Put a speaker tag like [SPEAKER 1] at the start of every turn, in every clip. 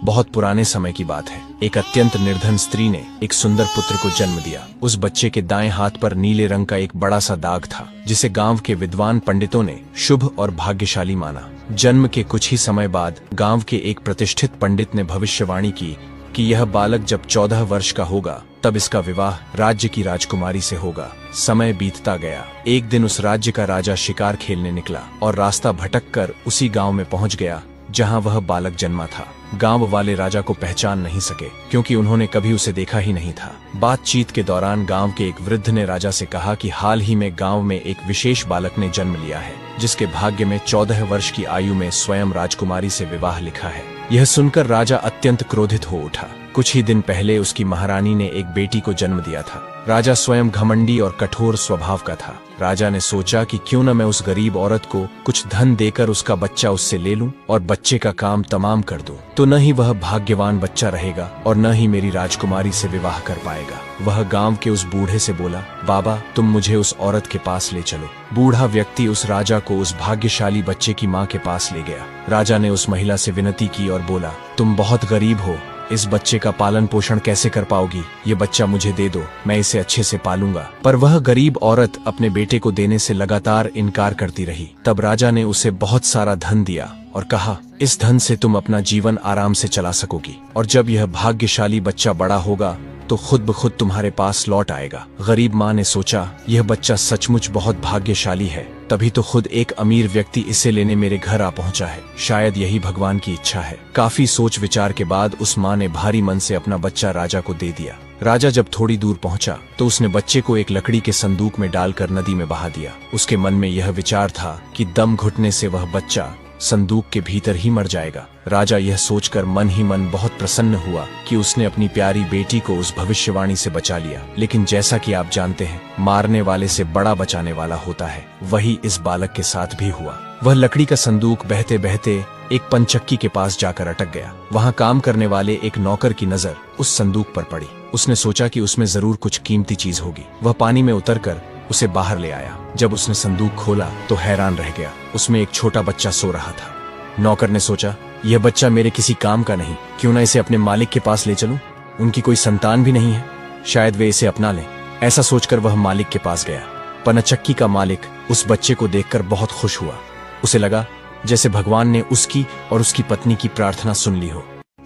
[SPEAKER 1] बहुत पुराने समय की बात है। एक अत्यंत निर्धन स्त्री ने एक सुंदर पुत्र को जन्म दिया। उस बच्चे के दाएं हाथ पर नीले रंग का एक बड़ा सा दाग था, जिसे गांव के विद्वान पंडितों ने शुभ और भाग्यशाली माना। जन्म के कुछ ही समय बाद गांव के एक प्रतिष्ठित पंडित ने भविष्यवाणी की कि यह बालक जब 14 वर्ष का होगा तब इसका विवाह राज्य की राजकुमारी से होगा। समय बीतता गया। एक दिन उस राज्य का राजा शिकार खेलने निकला और रास्ता भटककर उसी गांव में पहुंच गया जहां वह बालक जन्मा था। गांव वाले राजा को पहचान नहीं सके, क्योंकि उन्होंने कभी उसे देखा ही नहीं था। बातचीत के दौरान गांव के एक वृद्ध ने राजा से कहा कि हाल ही में गांव में एक विशेष बालक ने जन्म लिया है, जिसके भाग्य में 14 वर्ष की आयु में स्वयं राजकुमारी से विवाह लिखा है। यह सुनकर राजा अत्यंत क्रोधित हो उठा। कुछ ही दिन पहले उसकी महारानी ने एक बेटी को जन्म दिया था। राजा स्वयं घमंडी और कठोर स्वभाव का था। राजा ने सोचा कि क्यों न मैं उस गरीब औरत को कुछ धन देकर उसका बच्चा उससे ले लूं और बच्चे का काम तमाम कर दूं, तो न ही वह भाग्यवान बच्चा रहेगा और न ही मेरी राजकुमारी से विवाह कर पाएगा। वह गांव के उस बूढ़े से बोला, बाबा तुम मुझे उस औरत के पास ले चलो। बूढ़ा व्यक्ति उस राजा को उस भाग्यशाली बच्चे की माँ के पास ले गया। राजा ने उस महिला से विनती की और बोला, तुम बहुत गरीब हो, इस बच्चे का पालन पोषण कैसे कर पाओगी? ये बच्चा मुझे दे दो, मैं इसे अच्छे से पालूंगा। पर वह गरीब औरत अपने बेटे को देने से लगातार इनकार करती रही। तब राजा ने उसे बहुत सारा धन दिया और कहा, इस धन से तुम अपना जीवन आराम से चला सकोगी और जब यह भाग्यशाली बच्चा बड़ा होगा तो खुद ब खुद तुम्हारे पास लौट आएगा। गरीब माँ ने सोचा, यह बच्चा सचमुच बहुत भाग्यशाली है, तभी तो खुद एक अमीर व्यक्ति इसे लेने मेरे घर आ पहुंचा है। शायद यही भगवान की इच्छा है। काफी सोच विचार के बाद उस माँ ने भारी मन से अपना बच्चा राजा को दे दिया। राजा जब थोड़ी दूर पहुंचा तो उसने बच्चे को एक लकड़ी के संदूक में डालकर नदी में बहा दिया। उसके मन में यह विचार था कि दम घुटने से वह बच्चा संदूक के भीतर ही मर जाएगा। राजा यह सोचकर मन ही मन बहुत प्रसन्न हुआ कि उसने अपनी प्यारी बेटी को उस भविष्यवाणी से बचा लिया। लेकिन जैसा कि आप जानते हैं, मारने वाले से बड़ा बचाने वाला होता है। वही इस बालक के साथ भी हुआ। वह लकड़ी का संदूक बहते बहते एक पंचक्की के पास जाकर अटक गया। वहाँ काम करने वाले एक नौकर की नजर उस संदूक पर पड़ी। उसने सोचा कि उसमें जरूर कुछ कीमती चीज होगी। वह पानी में उतरकर उसे बाहर ले आया। जब उसने संदूक खोला तो हैरान रह गया। उसमें एक छोटा बच्चा सो रहा था। नौकर ने सोचा, यह बच्चा मेरे किसी काम का नहीं, क्यों न इसे अपने मालिक के पास ले चलूं? उनकी कोई संतान भी नहीं है, शायद वे इसे अपना लें। ऐसा सोचकर वह मालिक के पास गया। पनचक्की का मालिक उस बच्चे को देखकर बहुत खुश हुआ। उसे लगा जैसे भगवान ने उसकी और उसकी पत्नी की प्रार्थना सुन ली हो।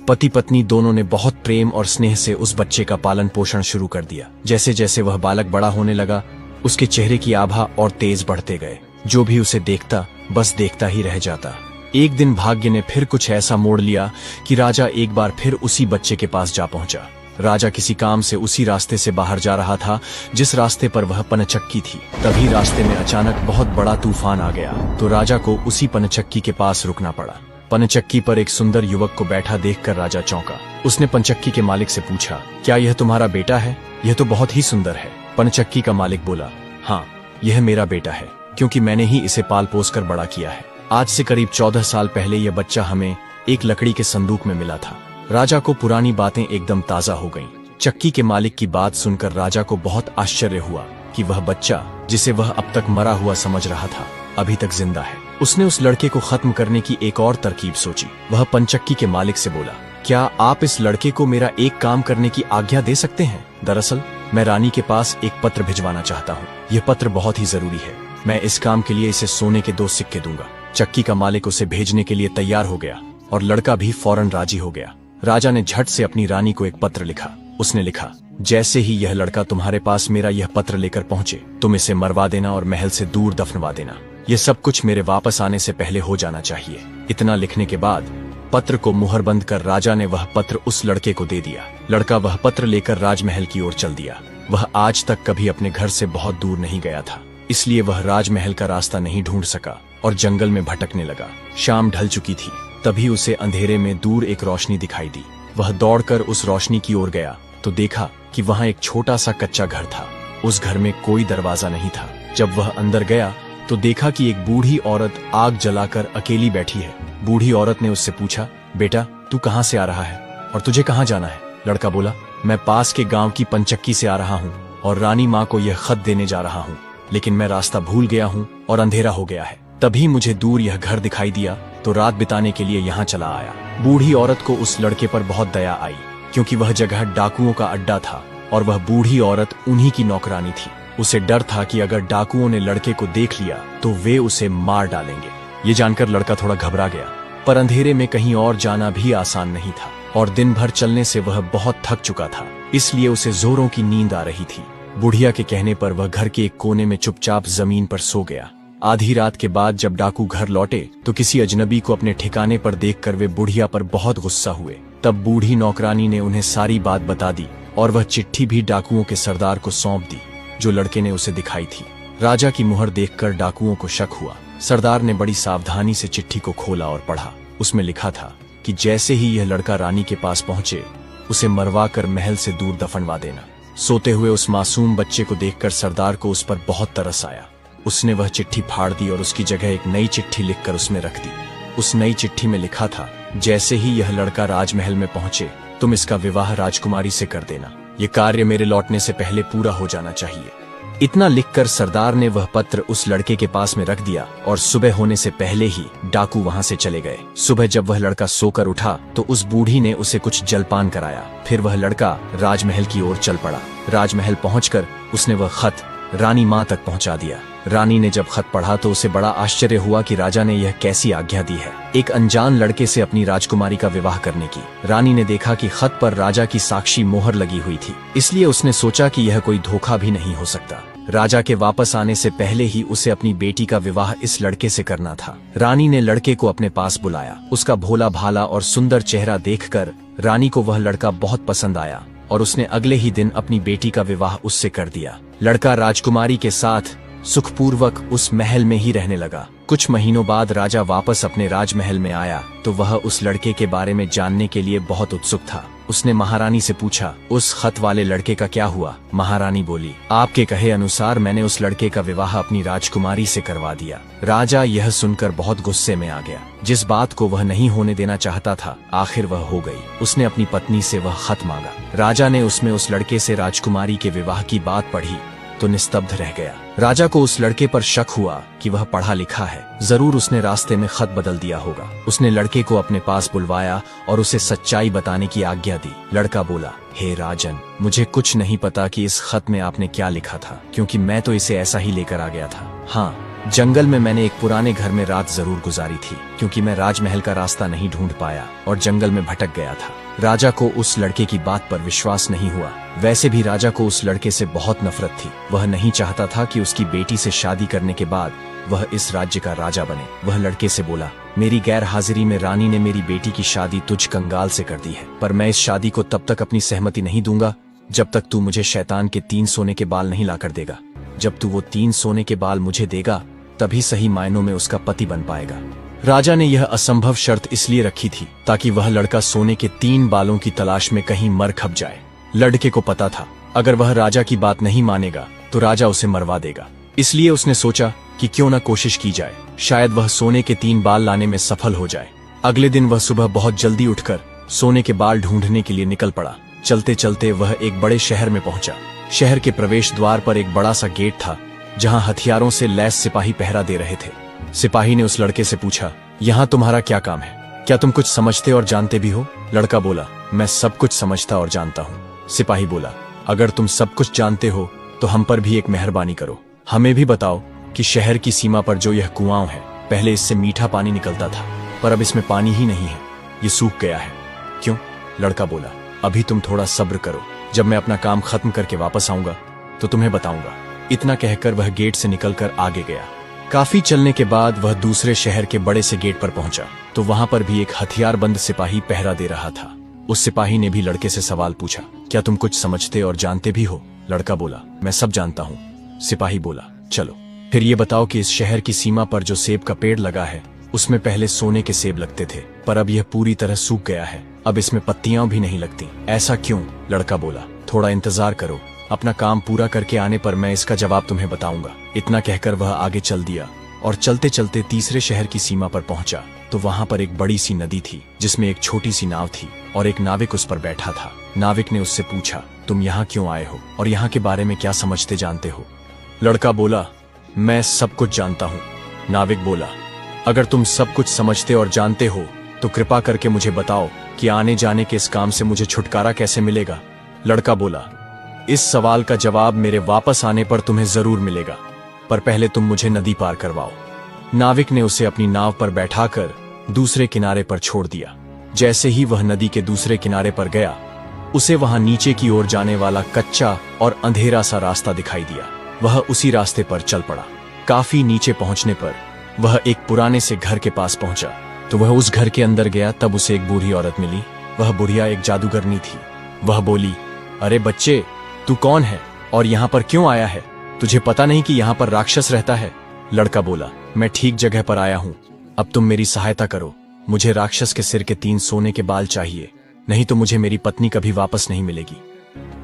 [SPEAKER 1] पति पत्नी दोनों ने बहुत प्रेम और स्नेह से उस बच्चे का पालन पोषण शुरू कर दिया। जैसे जैसे वह बालक बड़ा होने लगा, उसके चेहरे की आभा और तेज बढ़ते गए। जो भी उसे देखता बस देखता ही रह जाता। एक दिन भाग्य ने फिर कुछ ऐसा मोड़ लिया कि राजा एक बार फिर उसी बच्चे के पास जा पहुंचा। राजा किसी काम से उसी रास्ते से बाहर जा रहा था जिस रास्ते पर वह पनचक्की थी। तभी रास्ते में अचानक बहुत बड़ा तूफान आ गया, तो राजा को उसी पनचक्की के पास रुकना पड़ा। पनचक्की पर एक सुंदर युवक को बैठा देखकर राजा चौंका। उसने पनचक्की के मालिक से पूछा, क्या यह तुम्हारा बेटा है? यह तो बहुत ही सुंदर है। पनचक्की का मालिक बोला, हाँ, यह मेरा बेटा है, क्योंकि मैंने ही इसे पाल पोस कर बड़ा किया है। आज से करीब 14 साल पहले यह बच्चा हमें एक लकड़ी के संदूक में मिला था। राजा को पुरानी बातें एकदम ताजा हो गईं। चक्की के मालिक की बात सुनकर राजा को बहुत आश्चर्य हुआ कि वह बच्चा, जिसे वह अब तक मरा हुआ समझ रहा था, अभी तक जिंदा है। उसने उस लड़के को खत्म करने की एक और तरकीब सोची। वह पंचक्की के मालिक से बोला, क्या आप इस लड़के को मेरा एक काम करने की आज्ञा दे सकते हैं? दरअसल मैं रानी के पास एक पत्र भिजवाना चाहता हूँ। यह पत्र बहुत ही जरूरी है। मैं इस काम के लिए इसे सोने के 2 सिक्के दूंगा। चक्की का मालिक उसे भेजने के लिए तैयार हो गया और लड़का भी फौरन राजी हो गया। राजा ने झट से अपनी रानी को एक पत्र लिखा। उसने लिखा, जैसे ही यह लड़का तुम्हारे पास मेरा यह पत्र लेकर पहुंचे, तुम इसे मरवा देना और महल से दूर दफनवा देना। यह सब कुछ मेरे वापस आने से पहले हो जाना चाहिए। इतना लिखने के बाद पत्र को मुहरबंद कर राजा ने वह पत्र उस लड़के को दे दिया। लड़का वह पत्र लेकर राजमहल की ओर चल दिया। वह आज तक कभी अपने घर से बहुत दूर नहीं गया था, इसलिए वह राजमहल का रास्ता नहीं ढूंढ सका और जंगल में भटकने लगा। शाम ढल चुकी थी। तभी उसे अंधेरे में दूर एक रोशनी दिखाई दी। वह दौड़कर उस रोशनी की ओर गया तो देखा कि वहां एक छोटा सा कच्चा घर था। उस घर में कोई दरवाजा नहीं था। जब वह अंदर गया तो देखा कि एक बूढ़ी औरत आग जलाकर अकेली बैठी है। बूढ़ी औरत ने उससे पूछा, बेटा तू कहाँ से आ रहा है और तुझे कहाँ जाना है? लड़का बोला, मैं पास के गांव की पंचक्की से आ रहा हूँ और रानी माँ को यह खत देने जा रहा हूँ, लेकिन मैं रास्ता भूल गया हूँ और अंधेरा हो गया है। तभी मुझे दूर यह घर दिखाई दिया तो रात बिताने के लिए यहाँ चला आया। बूढ़ी औरत को उस लड़के पर बहुत दया आई, क्योंकि वह जगह डाकुओं का अड्डा था और वह बूढ़ी औरत उन्हीं की नौकरानी थी। उसे डर था कि अगर डाकुओं ने लड़के को देख लिया तो वे उसे मार डालेंगे। ये जानकर लड़का थोड़ा घबरा गया, पर अंधेरे में कहीं और जाना भी आसान नहीं था और दिन भर चलने से वह बहुत थक चुका था, इसलिए उसे जोरों की नींद आ रही थी। बुढ़िया के कहने पर वह घर के एक कोने में चुपचाप जमीन पर सो गया। आधी रात के बाद जब डाकू घर लौटे तो किसी अजनबी को अपने ठिकाने पर देखकर वे बुढ़िया पर बहुत गुस्सा हुए। तब बूढ़ी नौकरानी ने उन्हें सारी बात बता दी और वह चिट्ठी भी डाकुओं के सरदार को सौंप दी जो लड़के ने उसे दिखाई थी। राजा की मुहर देखकर डाकुओं को शक हुआ। सरदार ने बड़ी सावधानी से चिट्ठी को खोला और पढ़ा। उसमें लिखा था कि जैसे ही यह लड़का रानी के पास पहुंचे उसे मरवा कर महल से दूर दफनवा देना। सोते हुए उस मासूम बच्चे को देखकर सरदार को उस पर बहुत तरस आया। उसने वह चिट्ठी फाड़ दी और उसकी जगह एक नई चिट्ठी लिखकर उसमें रख दी। उस नई चिट्ठी में लिखा था, जैसे ही यह लड़का राजमहल में पहुंचे तुम इसका विवाह राजकुमारी से कर देना। ये कार्य मेरे लौटने से पहले पूरा हो जाना चाहिए। इतना लिखकर सरदार ने वह पत्र उस लड़के के पास में रख दिया और सुबह होने से पहले ही डाकू वहां से चले गए। सुबह जब वह लड़का सोकर उठा तो उस बूढ़ी ने उसे कुछ जलपान कराया। फिर वह लड़का राजमहल की ओर चल पड़ा। राजमहल पहुंचकर उसने वह खत रानी माँ तक पहुंचा दिया। रानी ने जब खत पढ़ा तो उसे बड़ा आश्चर्य हुआ कि राजा ने यह कैसी आज्ञा दी है, एक अनजान लड़के से अपनी राजकुमारी का विवाह करने की। रानी ने देखा कि खत पर राजा की साक्षी मोहर लगी हुई थी, इसलिए उसने सोचा कि यह कोई धोखा भी नहीं हो सकता। राजा के वापस आने से पहले ही उसे अपनी बेटी का विवाह इस लड़के से करना था। रानी ने लड़के को अपने पास बुलाया। उसका भोला भाला और सुंदर चेहरा देखकर रानी को वह लड़का बहुत पसंद आया और उसने अगले ही दिन अपनी बेटी का विवाह उससे कर दिया। लड़का राजकुमारी के साथ सुखपूर्वक उस महल में ही रहने लगा। कुछ महीनों बाद राजा वापस अपने राजमहल में आया तो वह उस लड़के के बारे में जानने के लिए बहुत उत्सुक था। उसने महारानी से पूछा, उस खत वाले लड़के का क्या हुआ? महारानी बोली, आपके कहे अनुसार मैंने उस लड़के का विवाह अपनी राजकुमारी से करवा दिया। राजा यह सुनकर बहुत गुस्से में आ गया। जिस बात को वह नहीं होने देना चाहता था आखिर वह हो गई। उसने अपनी पत्नी से वह खत मांगा। राजा ने उसमें उस लड़के से राजकुमारी के विवाह की बात पढ़ी तो निस्तब्ध रह गया। राजा को उस लड़के पर शक हुआ कि वह पढ़ा लिखा है, जरूर उसने रास्ते में खत बदल दिया होगा। उसने लड़के को अपने पास बुलवाया और उसे सच्चाई बताने की आज्ञा दी। लड़का बोला, हे राजन, मुझे कुछ नहीं पता कि इस खत में आपने क्या लिखा था, क्योंकि मैं तो इसे ऐसा ही लेकर आ गया था। हाँ, जंगल में मैंने एक पुराने घर में रात जरूर गुजारी थी, क्योंकि मैं राजमहल का रास्ता नहीं ढूंढ पाया और जंगल में भटक गया था। राजा को उस लड़के की बात पर विश्वास नहीं हुआ। वैसे भी राजा को उस लड़के से बहुत नफरत थी। वह नहीं चाहता था कि उसकी बेटी से शादी करने के बाद वह इस राज्य का राजा बने। वह लड़के से बोला, मेरी गैर हाजिरी में रानी ने मेरी बेटी की शादी तुझ कंगाल से कर दी है, पर मैं इस शादी को तब तक अपनी सहमति नहीं दूंगा जब तक तू मुझे शैतान के 3 सोने के बाल नहीं लाकर देगा। जब तू वो 3 सोने के बाल मुझे देगा तभी सही मायनों में उसका पति बन पाएगा। राजा ने यह असंभव शर्त इसलिए रखी थी ताकि वह लड़का सोने के 3 बालों की तलाश में कहीं मर खप जाए। लड़के को पता था अगर वह राजा की बात नहीं मानेगा तो राजा उसे मरवा देगा, इसलिए उसने सोचा कि क्यों न कोशिश की जाए, शायद वह सोने के 3 बाल लाने में सफल हो जाए। अगले दिन वह सुबह बहुत जल्दी उठकर सोने के बाल ढूंढने के लिए निकल पड़ा। चलते चलते वह एक बड़े शहर में पहुंचा। शहर के प्रवेश द्वार पर एक बड़ा सा गेट था जहां हथियारों से लैस सिपाही पहरा दे रहे थे। सिपाही ने उस लड़के से पूछा, यहाँ तुम्हारा क्या काम है? क्या तुम कुछ समझते और जानते भी हो? लड़का बोला, मैं सब कुछ समझता और जानता हूँ। सिपाही बोला, अगर तुम सब कुछ जानते हो तो हम पर भी एक मेहरबानी करो। हमें भी बताओ कि शहर की सीमा पर जो यह कुआं है, पहले इससे मीठा पानी निकलता था पर अब इसमें पानी ही नहीं है, ये सूख गया है। क्यों? लड़का बोला, अभी तुम थोड़ा सब्र करो, जब मैं अपना काम खत्म करके वापस आऊंगा तो तुम्हें बताऊंगा। इतना कहकर वह गेट से निकलकर आगे गया। काफी चलने के बाद वह दूसरे शहर के बड़े से गेट पर पहुंचा तो वहां पर भी एक हथियारबंद सिपाही पहरा दे रहा था। उस सिपाही ने भी लड़के से सवाल पूछा, क्या तुम कुछ समझते और जानते भी हो? लड़का बोला, मैं सब जानता हूँ। सिपाही बोला, चलो फिर ये बताओ कि इस शहर की सीमा पर जो सेब का पेड़ लगा है उसमें पहले सोने के सेब लगते थे, पर अब यह पूरी तरह सूख गया है, अब इसमें पत्तियां भी नहीं लगती। ऐसा क्यों? लड़का बोला, थोड़ा इंतजार करो, अपना काम पूरा करके आने पर मैं इसका जवाब तुम्हें बताऊंगा। इतना कहकर वह आगे चल दिया और चलते चलते तीसरे शहर की सीमा पर पहुंचा तो वहां पर एक बड़ी सी नदी थी जिसमें एक छोटी सी नाव थी और एक नाविक उस पर बैठा था। नाविक ने उससे पूछा, तुम यहाँ क्यों आए हो और यहाँ के बारे में क्या समझते जानते हो? लड़का बोला, मैं सब कुछ जानता हूँ। नाविक बोला, अगर तुम सब कुछ समझते और जानते हो तो कृपा करके मुझे बताओ कि आने जाने के इस काम से मुझे छुटकारा कैसे मिलेगा। लड़का बोला, इस सवाल का जवाब मेरे वापस आने पर तुम्हें जरूर मिलेगा, पर पहले तुम मुझे नदी पार करवाओ। नाविक ने उसे अपनी नाव पर बैठाकर दूसरे किनारे पर छोड़ दिया। जैसे ही वह नदी के दूसरे किनारे पर गया, उसे वहां नीचे की ओर जाने वाला कच्चा और अंधेरा सा रास्ता दिखाई दिया। वह उसी रास्ते पर चल पड़ा। काफी नीचे पहुंचने पर वह एक पुराने से घर के पास पहुंचा तो वह उस घर के अंदर गया। तब उसे एक बूढ़ी औरत मिली। वह बुढ़िया एक जादूगरनी थी। वह बोली, अरे बच्चे, तू कौन है और यहाँ पर क्यों आया है? तुझे पता नहीं कि यहाँ पर राक्षस रहता है? लड़का बोला, मैं ठीक जगह पर आया हूँ। अब तुम मेरी सहायता करो। मुझे राक्षस के सिर के 3 सोने के बाल चाहिए, नहीं तो मुझे मेरी पत्नी कभी वापस नहीं मिलेगी।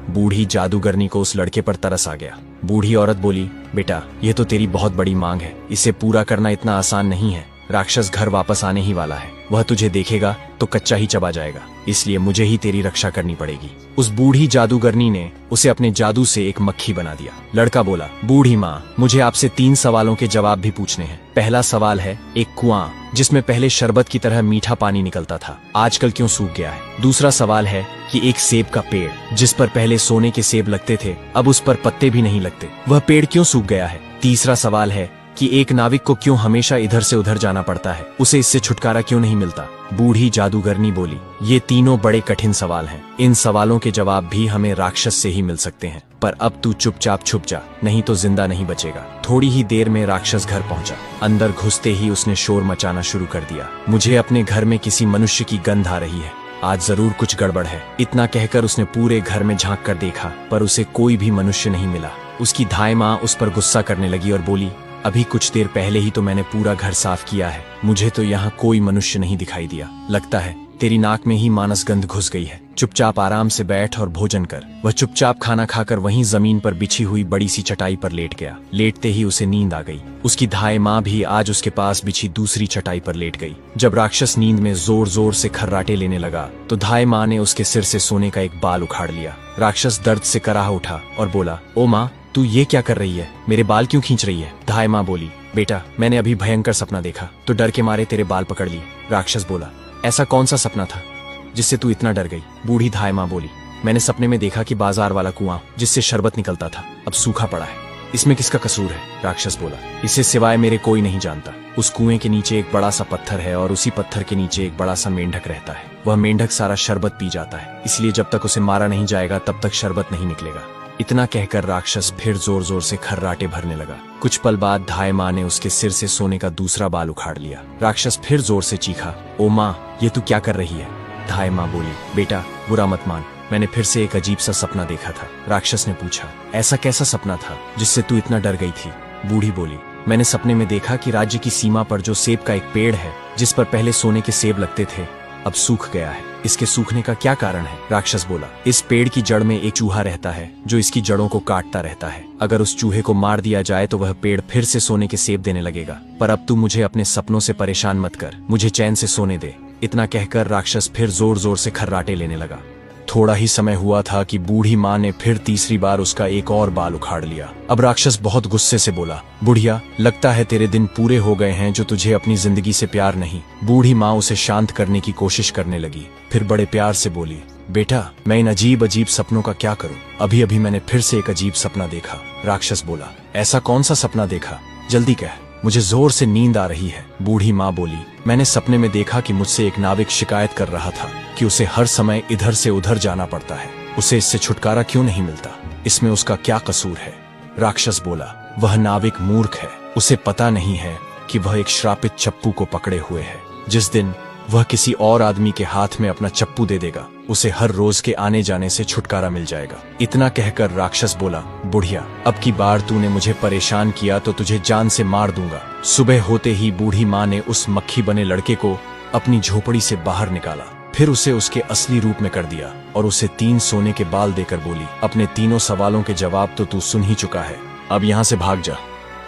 [SPEAKER 1] बूढ़ी जादूगरनी को उस लड़के पर तरस आ गया। बूढ़ी औरत बोली, बेटा, यह तो तेरी बहुत बड़ी मांग है, इसे पूरा करना इतना आसान नहीं है। राक्षस घर वापस आने ही वाला है। वह तुझे देखेगा तो कच्चा ही चबा जाएगा, इसलिए मुझे ही तेरी रक्षा करनी पड़ेगी। उस बूढ़ी जादूगरनी ने उसे अपने जादू से एक मक्खी बना दिया। लड़का बोला, बूढ़ी माँ, मुझे आपसे 3 सवालों के जवाब भी पूछने हैं। पहला सवाल है, एक कुआं जिसमें पहले शरबत की तरह मीठा पानी निकलता था, आजकल क्यों सूख गया है? दूसरा सवाल है कि एक सेब का पेड़ जिस पर पहले सोने के सेब लगते थे, अब उस पर पत्ते भी नहीं लगते, वह पेड़ क्यों सूख गया है? तीसरा सवाल है कि एक नाविक को क्यों हमेशा इधर से उधर जाना पड़ता है, उसे इससे छुटकारा क्यों नहीं मिलता? बूढ़ी जादूगरनी बोली, ये तीनों बड़े कठिन सवाल हैं। इन सवालों के जवाब भी हमें राक्षस से ही मिल सकते हैं, पर अब तू चुपचाप छुप जा, नहीं तो जिंदा नहीं बचेगा। थोड़ी ही देर में राक्षस घर पहुंचा। अंदर घुसते ही उसने शोर मचाना शुरू कर दिया। मुझे अपने घर में किसी मनुष्य की गंध आ रही है, आज जरूर कुछ गड़बड़ है। इतना कहकर उसने पूरे घर में झांक कर देखा, पर उसे कोई भी मनुष्य नहीं मिला। उसकी धाई माँ उस पर गुस्सा करने लगी और बोली, अभी कुछ देर पहले ही तो मैंने पूरा घर साफ किया है, मुझे तो यहाँ कोई मनुष्य नहीं दिखाई दिया। लगता है तेरी नाक में ही मानस गंध घुस गई है। चुपचाप आराम से बैठ और भोजन कर। वह चुपचाप खाना खाकर वहीं जमीन पर बिछी हुई बड़ी सी चटाई पर लेट गया। लेटते ही उसे नींद आ गई। उसकी धाई माँ भी आज उसके पास बिछी दूसरी चटाई पर लेट गई। जब राक्षस नींद में जोर जोर से खर्राटे लेने लगा तो धाई माँ ने उसके सिर से सोने का एक बाल उखाड़ लिया। राक्षस दर्द से कराह उठा और बोला, ओ माँ, तू ये क्या कर रही है? मेरे बाल क्यों खींच रही है? धाई माँ बोली, बेटा, मैंने अभी भयंकर सपना देखा तो डर के मारे तेरे बाल पकड़ लिए। राक्षस बोला, ऐसा कौन सा सपना था जिससे तू इतना डर गई? बूढ़ी धाई माँ बोली, मैंने सपने में देखा कि बाजार वाला कुआं जिससे शरबत निकलता था अब सूखा पड़ा है। इसमें किसका कसूर है? राक्षस बोला, इसे सिवाय मेरे कोई नहीं जानता। उस कुएं के नीचे एक बड़ा सा पत्थर है और उसी पत्थर के नीचे एक बड़ा सा मेंढक रहता है। वह मेंढक सारा शरबत पी जाता है, इसलिए जब तक उसे मारा नहीं जाएगा तब तक शरबत नहीं निकलेगा। इतना कहकर राक्षस फिर जोर जोर से खर्राटे भरने लगा। कुछ पल बाद धाई माँ ने उसके सिर से सोने का दूसरा बाल उखाड़ लिया। राक्षस फिर जोर से चीखा, ओ माँ, ये तू क्या कर रही है? धाई माँ बोली, बेटा, बुरा मत मान, मैंने फिर से एक अजीब सा सपना देखा था। राक्षस ने पूछा, ऐसा कैसा सपना था जिससे तू इतना डर गई थी? बूढ़ी बोली, मैंने सपने में देखा कि राज्य की सीमा पर जो सेब का एक पेड़ है जिस पर पहले सोने के सेब लगते थे, अब सूख गया है। इसके सूखने का क्या कारण है? राक्षस बोला, इस पेड़ की जड़ में एक चूहा रहता है जो इसकी जड़ों को काटता रहता है। अगर उस चूहे को मार दिया जाए तो वह पेड़ फिर से सोने के सेब देने लगेगा। पर अब तू मुझे अपने सपनों से परेशान मत कर, मुझे चैन से सोने दे। इतना कहकर राक्षस फिर जोर जोर से खर्राटे लेने लगा। थोड़ा ही समय हुआ था कि बूढ़ी माँ ने फिर तीसरी बार उसका एक और बाल उखाड़ लिया। अब राक्षस बहुत गुस्से से बोला, बुढ़िया, लगता है तेरे दिन पूरे हो गए हैं जो तुझे अपनी जिंदगी से प्यार नहीं। बूढ़ी माँ उसे शांत करने की कोशिश करने लगी, फिर बड़े प्यार से बोली, बेटा, मैं इन अजीब अजीब सपनों का क्या करूं? अभी अभी मैंने फिर से एक अजीब सपना देखा। राक्षस बोला, ऐसा कौन सा सपना देखा? जल्दी कह, मुझे जोर से नींद आ रही है। बूढ़ी माँ बोली, मैंने सपने में देखा कि मुझसे एक नाविक शिकायत कर रहा था कि उसे हर समय इधर से उधर जाना पड़ता है, उसे इससे छुटकारा क्यों नहीं मिलता? इसमें उसका क्या कसूर है? राक्षस बोला, वह नाविक मूर्ख है, उसे पता नहीं है कि वह एक श्रापित चप्पू को पकड़े हुए है। जिस दिन वह किसी और आदमी के हाथ में अपना चप्पू दे देगा, उसे हर रोज के आने जाने से छुटकारा मिल जाएगा। इतना कहकर राक्षस बोला, बुढ़िया, अब की बार तूने मुझे परेशान किया तो तुझे जान से मार दूंगा। सुबह होते ही बूढ़ी माँ ने उस मक्खी बने लड़के को अपनी झोपड़ी से बाहर निकाला, फिर उसे उसके असली रूप में कर दिया और उसे 3 सोने के बाल देकर बोली, अपने तीनों सवालों के जवाब तो तू सुन ही चुका है, अब यहाँ से भाग जा।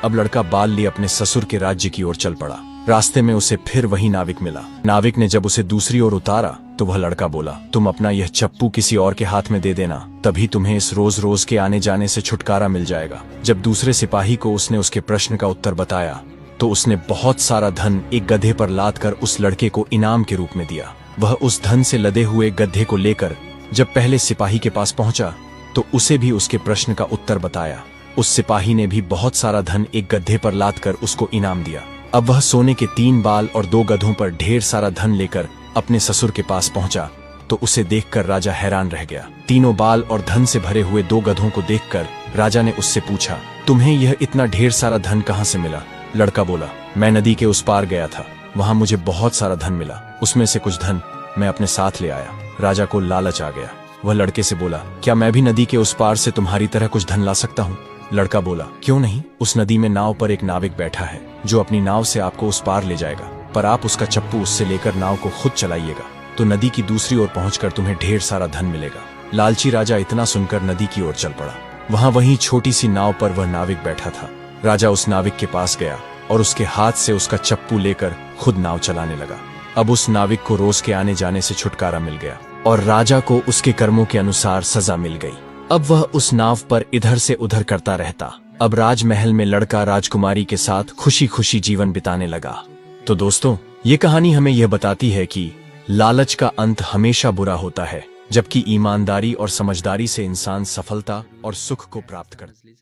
[SPEAKER 1] अब लड़का बाल लिए अपने ससुर के राज्य की ओर चल पड़ा। रास्ते में उसे फिर वही नाविक मिला। नाविक ने जब उसे दूसरी ओर उतारा तो वह लड़का बोला, तुम अपना यह चप्पू किसी और के हाथ में दे देना, तभी तुम्हें इस रोज रोज के आने जाने से छुटकारा मिल जाएगा। जब दूसरे सिपाही को उसने उसके प्रश्न का उत्तर बताया तो उसने बहुत सारा धन एक गधे पर लाद कर उस लड़के को इनाम के रूप में दिया। वह उस धन से लदे हुए गधे को लेकर जब पहले सिपाही के पास पहुंचा तो उसे भी उसके प्रश्न का उत्तर बताया। उस सिपाही ने भी बहुत सारा धन एक गधे पर लाद कर उसको इनाम दिया। अब वह सोने के 3 बाल और 2 गधों पर ढेर सारा धन लेकर अपने ससुर के पास पहुंचा तो उसे देखकर राजा हैरान रह गया। तीनों बाल और धन से भरे हुए 2 गधों को देखकर राजा ने उससे पूछा, तुम्हें यह इतना ढेर सारा धन कहाँ से मिला? लड़का बोला, मैं नदी के उस पार गया था, वहां मुझे बहुत सारा धन मिला, उसमें से कुछ धन मैं अपने साथ ले आया। राजा को लालच आ गया। वह लड़के से बोला, क्या मैं भी नदी के उस पार से तुम्हारी तरह कुछ धन ला सकता हूँ? लड़का बोला, क्यों नहीं। उस नदी में नाव पर एक नाविक बैठा है जो अपनी नाव से आपको उस पार ले जाएगा, पर आप उसका चप्पू उससे लेकर नाव को खुद चलाइएगा तो नदी की दूसरी ओर पहुंचकर तुम्हें ढेर सारा धन मिलेगा। लालची राजा इतना सुनकर नदी की ओर चल पड़ा। वहीं छोटी सी नाव पर वह नाविक बैठा था। राजा उस नाविक के पास गया और उसके हाथ से उसका चप्पू लेकर खुद नाव चलाने लगा। अब उस नाविक को रोज के आने जाने से छुटकारा मिल गया और राजा को उसके कर्मों के अनुसार सजा मिल गई। अब वह उस नाव पर इधर से उधर करता रहता। अब राजमहल में लड़का राजकुमारी के साथ खुशी खुशी जीवन बिताने लगा। तो दोस्तों, ये कहानी हमें यह बताती है कि लालच का अंत हमेशा बुरा होता है, जबकि ईमानदारी और समझदारी से इंसान सफलता और सुख को प्राप्त करता है।